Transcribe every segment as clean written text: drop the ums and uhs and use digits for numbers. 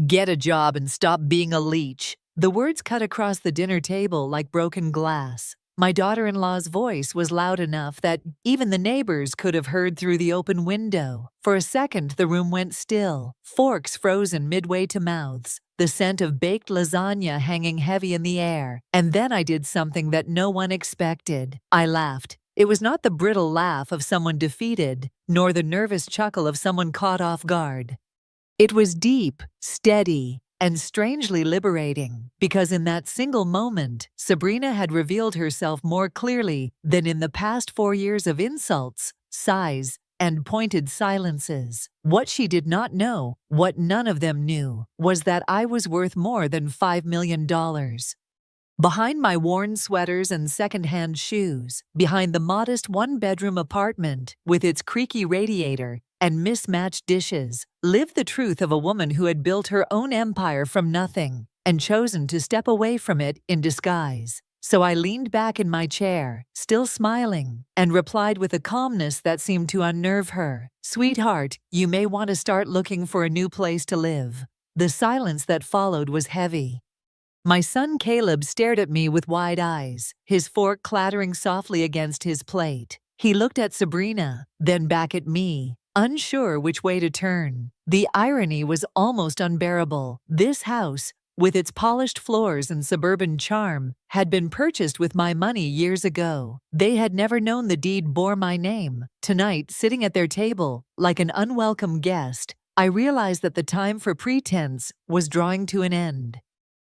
Get a job and stop being a leech. The words cut across the dinner table like broken glass. My daughter-in-law's voice was loud enough that even the neighbors could have heard through the open window. For a second, the room went still, forks frozen midway to mouths, the scent of baked lasagna hanging heavy in the air. And then I did something that no one expected. I laughed. It was not the brittle laugh of someone defeated, nor the nervous chuckle of someone caught off guard. It was deep, steady, and strangely liberating, because in that single moment, Sabrina had revealed herself more clearly than in the past 4 years of insults, sighs, and pointed silences. What she did not know, what none of them knew, was that I was worth more than $5 million. Behind my worn sweaters and second-hand shoes, behind the modest one-bedroom apartment with its creaky radiator and mismatched dishes, lived the truth of a woman who had built her own empire from nothing and chosen to step away from it in disguise. So I leaned back in my chair, still smiling, and replied with a calmness that seemed to unnerve her. "Sweetheart, you may want to start looking for a new place to live." The silence that followed was heavy. My son Caleb stared at me with wide eyes, his fork clattering softly against his plate. He looked at Sabrina, then back at me, unsure which way to turn. The irony was almost unbearable. This house, with its polished floors and suburban charm, had been purchased with my money years ago. They had never known the deed bore my name. Tonight, sitting at their table, like an unwelcome guest, I realized that the time for pretense was drawing to an end.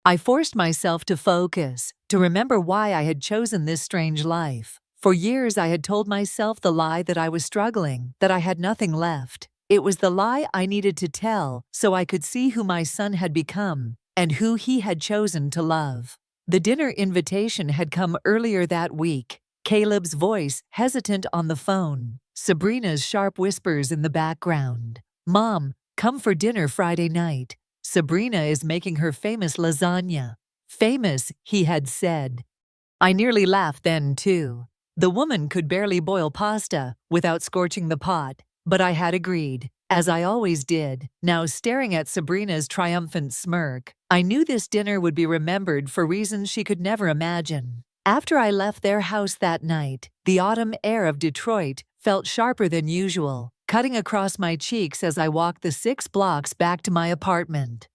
I forced myself to focus, to remember why I had chosen this strange life. For years I had told myself the lie that I was struggling, that I had nothing left. It was the lie I needed to tell so I could see who my son had become and who he had chosen to love. The dinner invitation had come earlier that week, Caleb's voice hesitant on the phone, Sabrina's sharp whispers in the background. "Mom, come for dinner Friday night. Sabrina is making her famous lasagna." Famous, he had said. I nearly laughed then, too. The woman could barely boil pasta without scorching the pot, but I had agreed, as I always did. Now, staring at Sabrina's triumphant smirk, I knew this dinner would be remembered for reasons she could never imagine. After I left their house that night, the autumn air of Detroit felt sharper than usual, cutting across my cheeks as I walked the 6 blocks back to my apartment.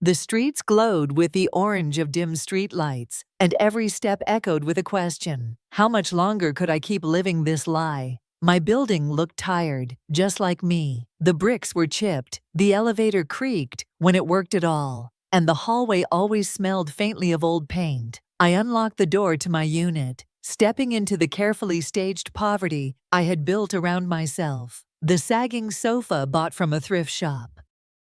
The streets glowed with the orange of dim streetlights, and every step echoed with a question. How much longer could I keep living this lie? My building looked tired, just like me. The bricks were chipped, the elevator creaked when it worked at all, and the hallway always smelled faintly of old paint. I unlocked the door to my unit, stepping into the carefully staged poverty I had built around myself. The sagging sofa bought from a thrift shop.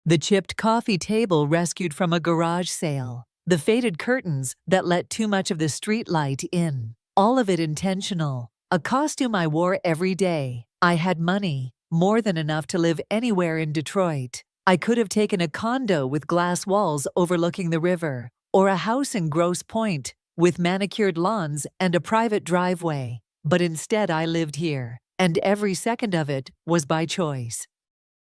The chipped coffee table rescued from a garage sale. The faded curtains that let too much of the street light in. All of it intentional. A costume I wore every day. I had money, more than enough to live anywhere in Detroit. I could have taken a condo with glass walls overlooking the river, or a house in Grosse Pointe with manicured lawns and a private driveway. But instead I lived here, and every second of it was by choice.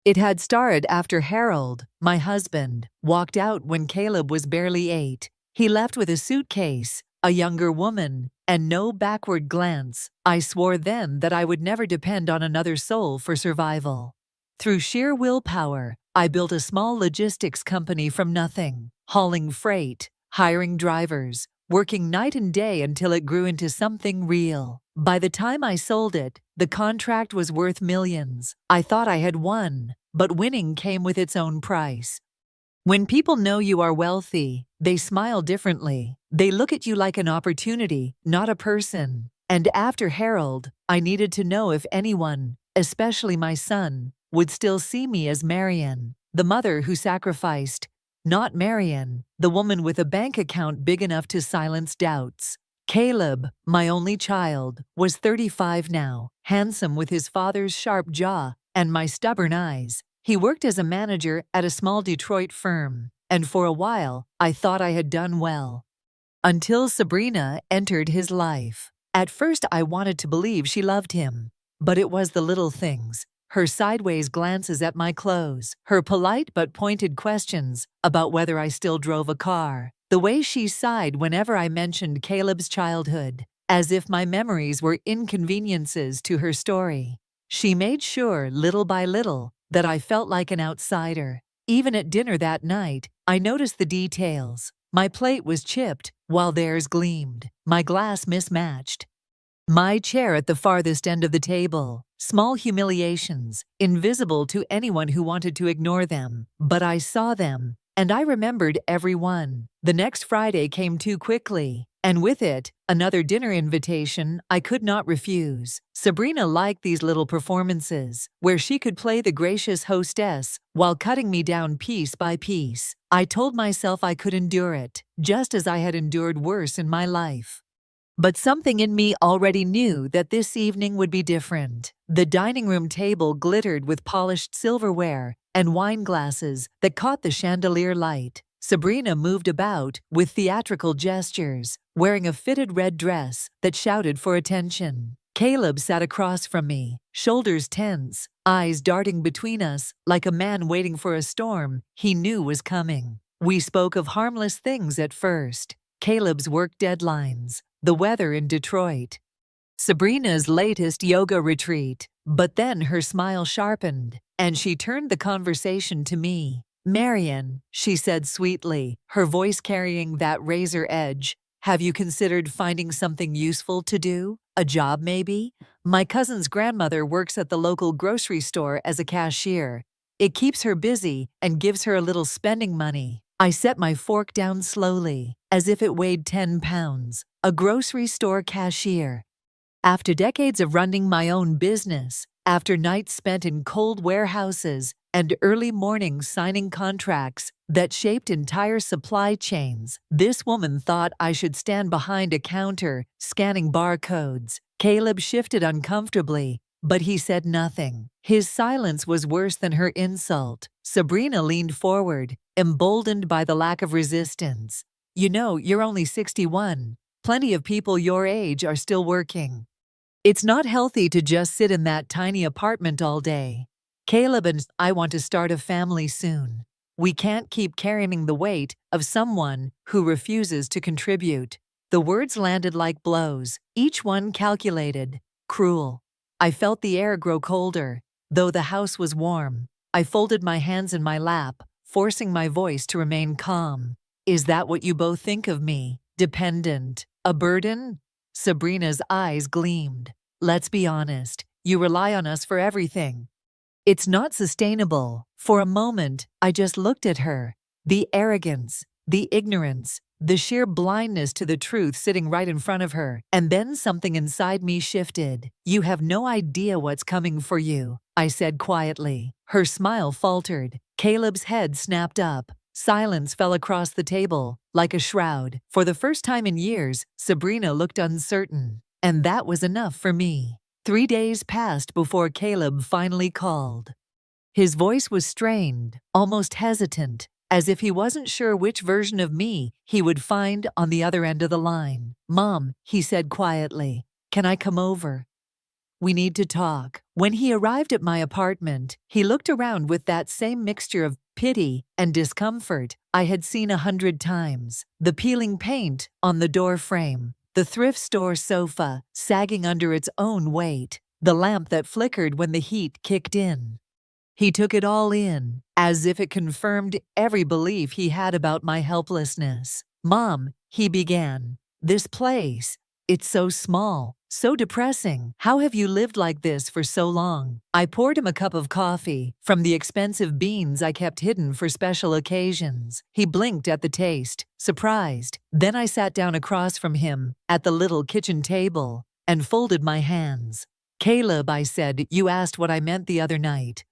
It had started after Harold, my husband, walked out when Caleb was barely 8. He left with a suitcase, a younger woman, and no backward glance. I swore then that I would never depend on another soul for survival. Through sheer willpower, I built a small logistics company from nothing, hauling freight, hiring drivers, working night and day until it grew into something real. By the time I sold it, the contract was worth millions. I thought I had won, but winning came with its own price. When people know you are wealthy, they smile differently. They look at you like an opportunity, not a person. And after Harold, I needed to know if anyone, especially my son, would still see me as Marian, the mother who sacrificed. Not Marian, the woman with a bank account big enough to silence doubts. Caleb, my only child, was 35 now, handsome with his father's sharp jaw and my stubborn eyes. He worked as a manager at a small Detroit firm, and for a while, I thought I had done well. Until Sabrina entered his life. At first I wanted to believe she loved him, but it was the little things. her sideways glances at my clothes, her polite but pointed questions about whether I still drove a car, the way she sighed whenever I mentioned Caleb's childhood, as if my memories were inconveniences to her story. She made sure, little by little, that I felt like an outsider. Even at dinner that night, I noticed the details. My plate was chipped, while theirs gleamed. My glass mismatched. My chair at the farthest end of the table. Small humiliations, invisible to anyone who wanted to ignore them. But I saw them, and I remembered every one. The next Friday came too quickly, and with it, another dinner invitation I could not refuse. Sabrina liked these little performances, where she could play the gracious hostess while cutting me down piece by piece. I told myself I could endure it, just as I had endured worse in my life. But something in me already knew that this evening would be different. The dining room table glittered with polished silverware and wine glasses that caught the chandelier light. Sabrina moved about with theatrical gestures, wearing a fitted red dress that shouted for attention. Caleb sat across from me, shoulders tense, eyes darting between us like a man waiting for a storm he knew was coming. We spoke of harmless things at first. Caleb's work deadlines, the weather in Detroit, Sabrina's latest yoga retreat. But then her smile sharpened, and she turned the conversation to me. "Marian," she said sweetly, her voice carrying that razor edge, "have you considered finding something useful to do? A job, maybe? My cousin's grandmother works at the local grocery store as a cashier. It keeps her busy and gives her a little spending money." I set my fork down slowly, as if it weighed 10 pounds. A grocery store cashier. After decades of running my own business, after nights spent in cold warehouses and early mornings signing contracts that shaped entire supply chains, this woman thought I should stand behind a counter, scanning barcodes. Caleb shifted uncomfortably, but he said nothing. His silence was worse than her insult. Sabrina leaned forward, emboldened by the lack of resistance. "You know, you're only 61. Plenty of people your age are still working. It's not healthy to just sit in that tiny apartment all day. Caleb and I want to start a family soon. We can't keep carrying the weight of someone who refuses to contribute." The words landed like blows, each one calculated, cruel. I felt the air grow colder, though the house was warm. I folded my hands in my lap, forcing my voice to remain calm. "Is that what you both think of me? Dependent? A burden?" Sabrina's eyes gleamed. "Let's be honest, you rely on us for everything. It's not sustainable." For a moment, I just looked at her. The arrogance, the ignorance, the sheer blindness to the truth sitting right in front of her. And then something inside me shifted. "You have no idea what's coming for you," I said quietly. Her smile faltered. Caleb's head snapped up. Silence fell across the table, like a shroud. For the first time in years, Sabrina looked uncertain. And that was enough for me. 3 days passed before Caleb finally called. His voice was strained, almost hesitant, as if he wasn't sure which version of me he would find on the other end of the line. "Mom," he said quietly, "can I come over? We need to talk." When he arrived at my apartment, he looked around with that same mixture of pity and discomfort I had seen 100 times. The peeling paint on the door frame, the thrift store sofa sagging under its own weight, the lamp that flickered when the heat kicked in. He took it all in, as if it confirmed every belief he had about my helplessness. "Mom," he began, "this place, it's so small, so depressing. How have you lived like this for so long?" I poured him a cup of coffee from the expensive beans I kept hidden for special occasions. He blinked at the taste, surprised. Then I sat down across from him at the little kitchen table and folded my hands. "Caleb," I said, "you asked what I meant the other night.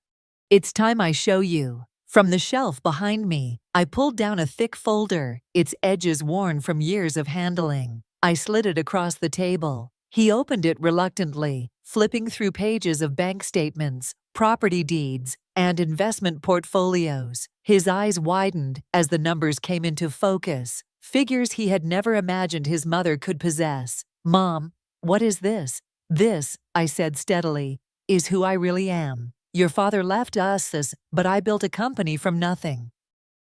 It's time I show you." From the shelf behind me, I pulled down a thick folder, its edges worn from years of handling. I slid it across the table. He opened it reluctantly, flipping through pages of bank statements, property deeds, and investment portfolios. His eyes widened as the numbers came into focus, figures he had never imagined his mother could possess. "Mom, what is this?" "This," I said steadily, "is who I really am. Your father left us but I built a company from nothing.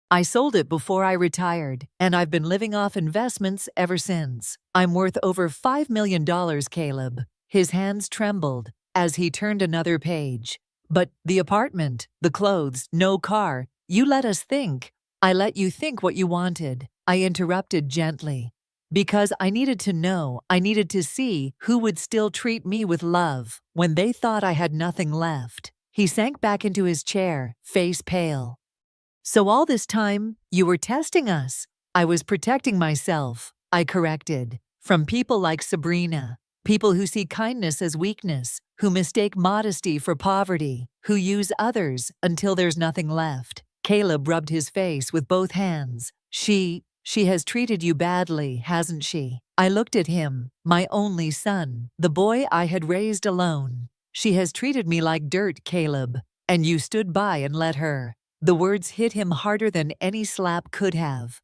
I sold it before I retired, and I've been living off investments ever since. I'm worth over $5 million, Caleb. His hands trembled as he turned another page. But the apartment, the clothes, no car, you let us think. I let you think what you wanted. I interrupted gently. Because I needed to know, I needed to see who would still treat me with love when they thought I had nothing left. He sank back into his chair, face pale. So all this time, you were testing us. I was protecting myself, I corrected, from people like Sabrina. People who see kindness as weakness, who mistake modesty for poverty, who use others until there's nothing left. Caleb rubbed his face with both hands. She has treated you badly, hasn't she? I looked at him, my only son, the boy I had raised alone. She has treated me like dirt, Caleb, and you stood by and let her. The words hit him harder than any slap could have.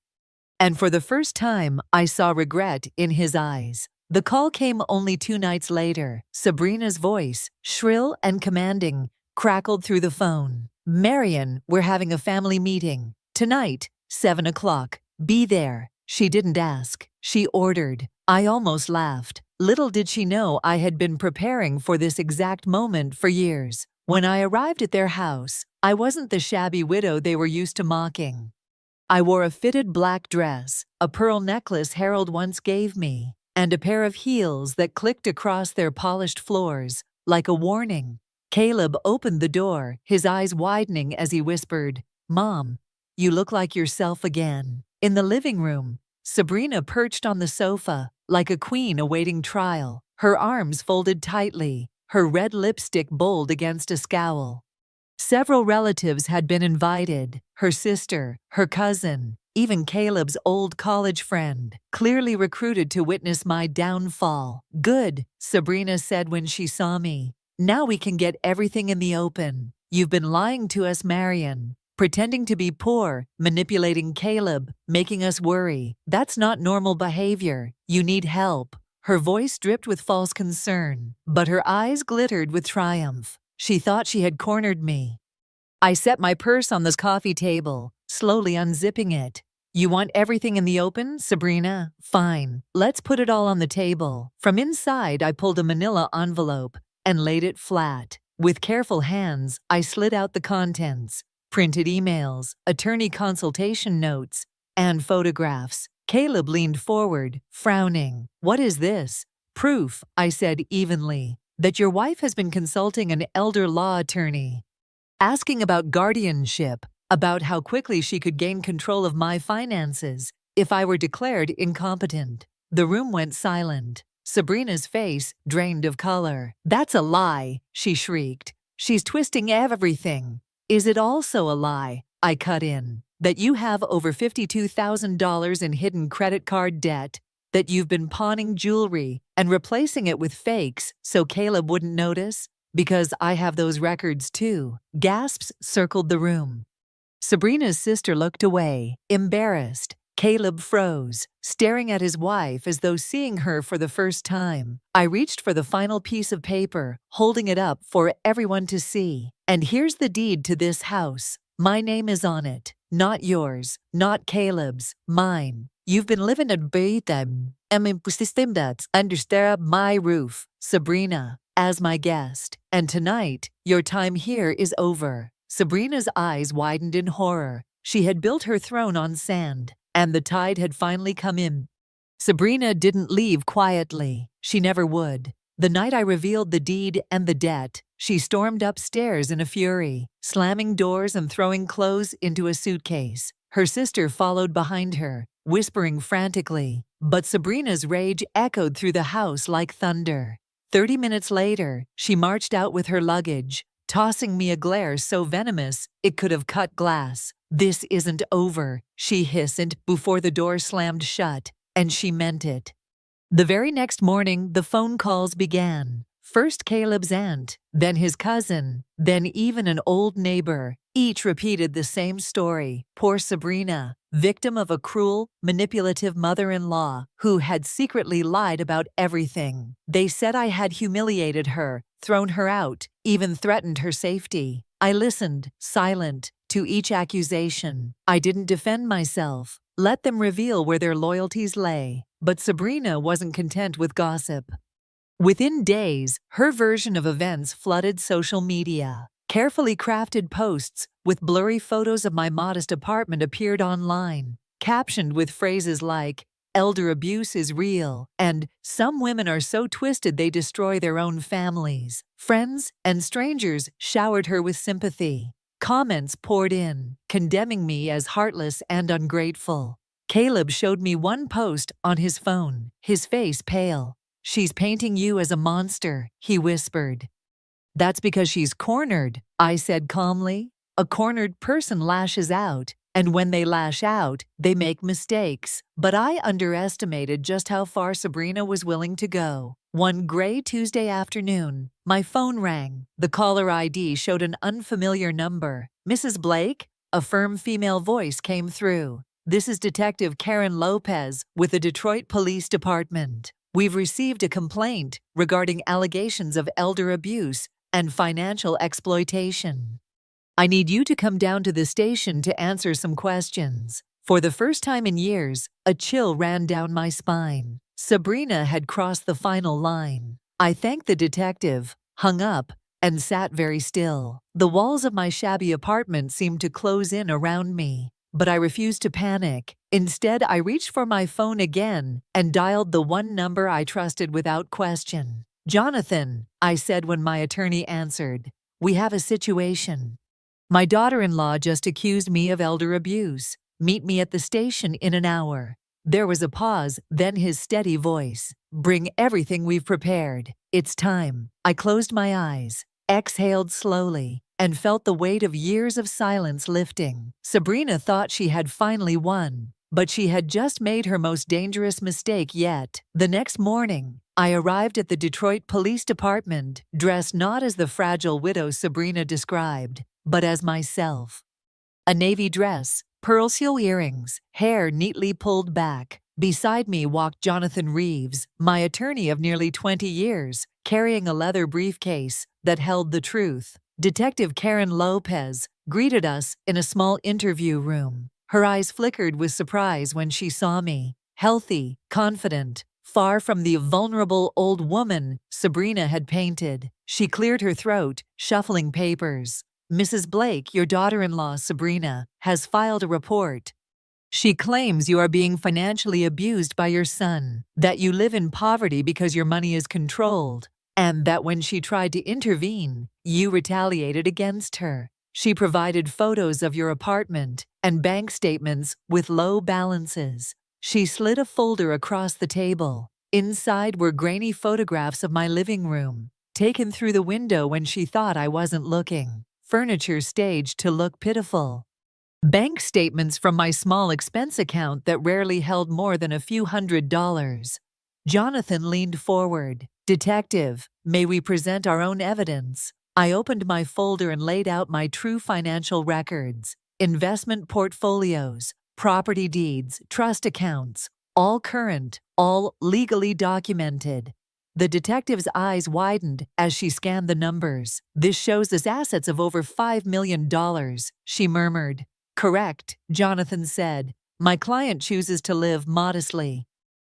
And for the first time, I saw regret in his eyes. The call came only 2 nights later. Sabrina's voice, shrill and commanding, crackled through the phone. Marion, we're having a family meeting. Tonight, 7 o'clock. Be there. She didn't ask. She ordered. I almost laughed. Little did she know I had been preparing for this exact moment for years. When I arrived at their house, I wasn't the shabby widow they were used to mocking. I wore a fitted black dress, a pearl necklace Harold once gave me, and a pair of heels that clicked across their polished floors, like a warning. Caleb opened the door, his eyes widening as he whispered, "Mom, you look like yourself again." In the living room, Sabrina perched on the sofa, like a queen awaiting trial, her arms folded tightly, her red lipstick bold against a scowl. Several relatives had been invited, her sister, her cousin, even Caleb's old college friend, clearly recruited to witness my downfall. "Good," Sabrina said when she saw me. "Now we can get everything in the open. You've been lying to us, Marion, pretending to be poor, manipulating Caleb, making us worry. That's not normal behavior. You need help." Her voice dripped with false concern, but her eyes glittered with triumph. She thought she had cornered me. I set my purse on the coffee table, slowly unzipping it. "You want everything in the open, Sabrina? Fine. Let's put it all on the table." From inside, I pulled a manila envelope and laid it flat. With careful hands, I slid out the contents: printed emails, attorney consultation notes, and photographs. Caleb leaned forward, frowning. "What is this?" "Proof," I said evenly, "that your wife has been consulting an elder law attorney, asking about guardianship, about how quickly she could gain control of my finances if I were declared incompetent." The room went silent. Sabrina's face drained of color. "That's a lie," she shrieked. "She's twisting everything." "Is it also a lie," I cut in, "that you have over $52,000 in hidden credit card debt, that you've been pawning jewelry and replacing it with fakes so Caleb wouldn't notice? Because I have those records too." Gasps circled the room. Sabrina's sister looked away, embarrassed. Caleb froze, staring at his wife as though seeing her for the first time. I reached for the final piece of paper, holding it up for everyone to see. "And here's the deed to this house. My name is on it. Not yours, not Caleb's, mine. You've been living at Bethlehem, system that's under my roof, Sabrina, as my guest. And tonight, your time here is over." Sabrina's eyes widened in horror. She had built her throne on sand, and the tide had finally come in. Sabrina didn't leave quietly. She never would. The night I revealed the deed and the debt, she stormed upstairs in a fury, slamming doors and throwing clothes into a suitcase. Her sister followed behind her, whispering frantically, but Sabrina's rage echoed through the house like thunder. 30 minutes later, she marched out with her luggage, tossing me a glare so venomous it could have cut glass. "This isn't over," she hissed before the door slammed shut, and she meant it. The very next morning, the phone calls began. First Caleb's aunt, then his cousin, then even an old neighbor. Each repeated the same story. Poor Sabrina, victim of a cruel, manipulative mother-in-law who had secretly lied about everything. They said I had humiliated her, thrown her out, even threatened her safety. I listened, silent, to each accusation. I didn't defend myself. Let them reveal where their loyalties lay. But Sabrina wasn't content with gossip. Within days, her version of events flooded social media. Carefully crafted posts with blurry photos of my modest apartment appeared online, captioned with phrases like, "Elder abuse is real," and "Some women are so twisted they destroy their own families." Friends and strangers showered her with sympathy. Comments poured in, condemning me as heartless and ungrateful. Caleb showed me one post on his phone, his face pale. "She's painting you as a monster," he whispered. "That's because she's cornered," I said calmly. "A cornered person lashes out, and when they lash out, they make mistakes." But I underestimated just how far Sabrina was willing to go. One gray Tuesday afternoon, my phone rang. The caller ID showed an unfamiliar number. "Mrs. Blake?" A firm female voice came through. "This is Detective Karen Lopez with the Detroit Police Department. We've received a complaint regarding allegations of elder abuse and financial exploitation. I need you to come down to the station to answer some questions." For the first time in years, a chill ran down my spine. Sabrina had crossed the final line. I thanked the detective, hung up, and sat very still. The walls of my shabby apartment seemed to close in around me. But I refused to panic. Instead, I reached for my phone again and dialed the one number I trusted without question. "Jonathan," I said when my attorney answered, "we have a situation. My daughter-in-law just accused me of elder abuse. Meet me at the station in an hour." There was a pause, then his steady voice. "Bring everything we've prepared. It's time." I closed my eyes, exhaled slowly, and felt the weight of years of silence lifting. Sabrina thought she had finally won, but she had just made her most dangerous mistake yet. The next morning, I arrived at the Detroit Police Department, dressed not as the fragile widow Sabrina described, but as myself. A navy dress, pearl seal earrings, hair neatly pulled back. Beside me walked Jonathan Reeves, my attorney of nearly 20 years, carrying a leather briefcase that held the truth. Detective Karen Lopez greeted us in a small interview room. Her eyes flickered with surprise when she saw me. Healthy, confident, far from the vulnerable old woman Sabrina had painted. She cleared her throat, shuffling papers. "Mrs. Blake, your daughter-in-law, Sabrina, has filed a report. She claims you are being financially abused by your son, that you live in poverty because your money is controlled, and that when she tried to intervene, you retaliated against her. She provided photos of your apartment and bank statements with low balances." She slid a folder across the table. Inside were grainy photographs of my living room, taken through the window when she thought I wasn't looking. Furniture staged to look pitiful. Bank statements from my small expense account that rarely held more than a few $100s. Jonathan leaned forward. "Detective, may we present our own evidence?" I opened my folder and laid out my true financial records. Investment portfolios, property deeds, trust accounts, all current, all legally documented. The detective's eyes widened as she scanned the numbers. "This shows us assets of over $5 million, she murmured. "Correct," Jonathan said. "My client chooses to live modestly.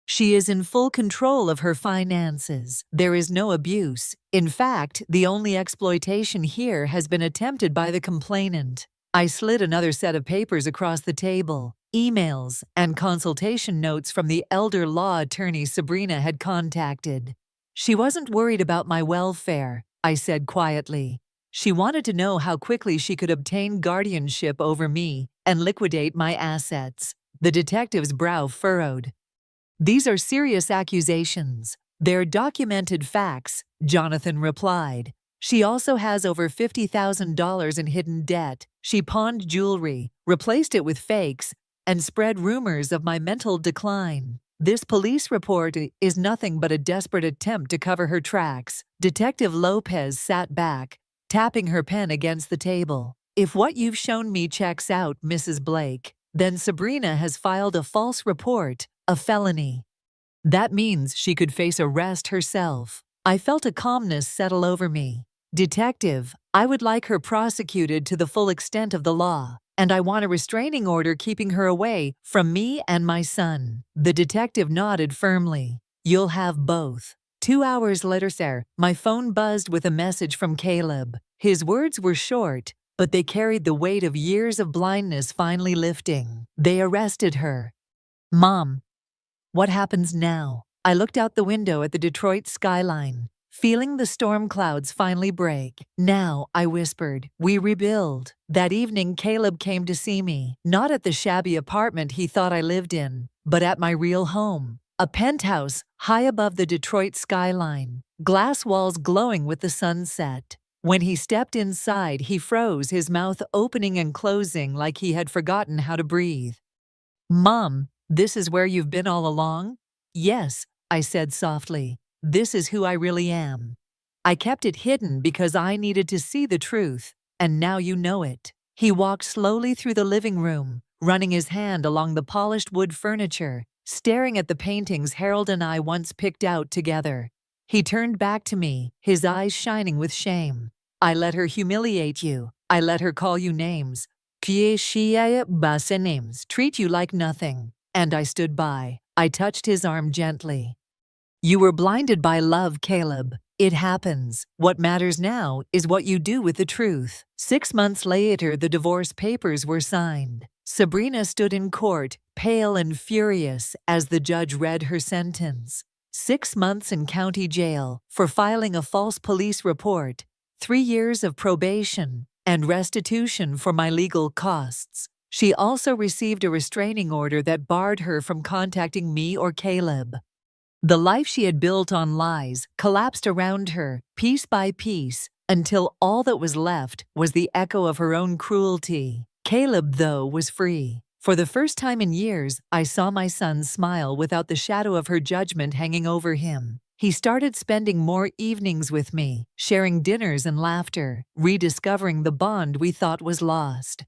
She is in full control of her finances. There is no abuse. In fact, the only exploitation here has been attempted by the complainant." I slid another set of papers across the table, emails and consultation notes from the elder law attorney Sabrina had contacted. "She wasn't worried about my welfare," I said quietly. "She wanted to know how quickly she could obtain guardianship over me and liquidate my assets." The detective's brow furrowed. "These are serious accusations. They're documented facts," Jonathan replied. "She also has over $50,000 in hidden debt. She pawned jewelry, replaced it with fakes, and spread rumors of my mental decline. This police report is nothing but a desperate attempt to cover her tracks." Detective Lopez sat back, tapping her pen against the table. "If what you've shown me checks out, Mrs. Blake, then Sabrina has filed a false report, a felony. That means she could face arrest herself." I felt a calmness settle over me. Detective, I would like her prosecuted to the full extent of the law, and I want a restraining order keeping her away from me and my son. The detective nodded firmly. You'll have both. 2 hours later, sir, my phone buzzed with a message from Caleb. His words were short, but they carried the weight of years of blindness finally lifting. They arrested her. Mom, what happens now? I looked out the window at the Detroit skyline, feeling the storm clouds finally break. Now, I whispered, we rebuild. That evening, Caleb came to see me, not at the shabby apartment he thought I lived in, but at my real home. A penthouse high above the Detroit skyline, glass walls glowing with the sunset. When he stepped inside, he froze, his mouth opening and closing like he had forgotten how to breathe. Mom, this is where you've been all along? Yes, I said softly. This is who I really am. I kept it hidden because I needed to see the truth, and now you know it. He walked slowly through the living room, running his hand along the polished wood furniture, staring at the paintings Harold and I once picked out together. He turned back to me, his eyes shining with shame. I let her humiliate you. I let her call you names. Names, treat you like nothing. And I stood by. I touched his arm gently. You were blinded by love, Caleb. It happens. What matters now is what you do with the truth. 6 months later, the divorce papers were signed. Sabrina stood in court, pale and furious, as the judge read her sentence. 6 months in county jail for filing a false police report, 3 years of probation, and restitution for my legal costs. She also received a restraining order that barred her from contacting me or Caleb. The life she had built on lies collapsed around her, piece by piece, until all that was left was the echo of her own cruelty. Caleb, though, was free. For the first time in years, I saw my son smile without the shadow of her judgment hanging over him. He started spending more evenings with me, sharing dinners and laughter, rediscovering the bond we thought was lost.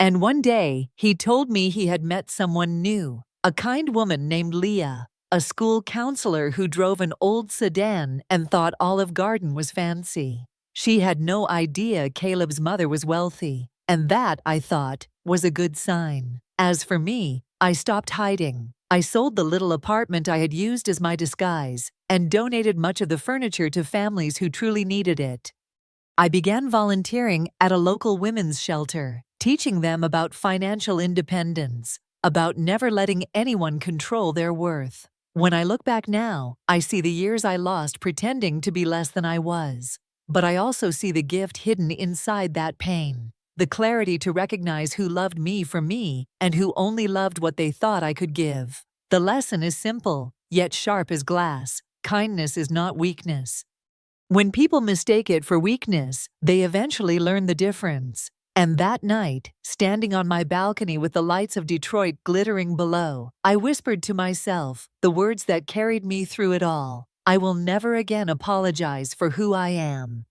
And one day, he told me he had met someone new, a kind woman named Leah, a school counselor who drove an old sedan and thought Olive Garden was fancy. She had no idea Caleb's mother was wealthy, and that, I thought, was a good sign. As for me, I stopped hiding. I sold the little apartment I had used as my disguise and donated much of the furniture to families who truly needed it. I began volunteering at a local women's shelter, teaching them about financial independence, about never letting anyone control their worth. When I look back now, I see the years I lost pretending to be less than I was. But I also see the gift hidden inside that pain, the clarity to recognize who loved me for me and who only loved what they thought I could give. The lesson is simple, yet sharp as glass. Kindness is not weakness. When people mistake it for weakness, they eventually learn the difference. And that night, standing on my balcony with the lights of Detroit glittering below, I whispered to myself the words that carried me through it all. I will never again apologize for who I am.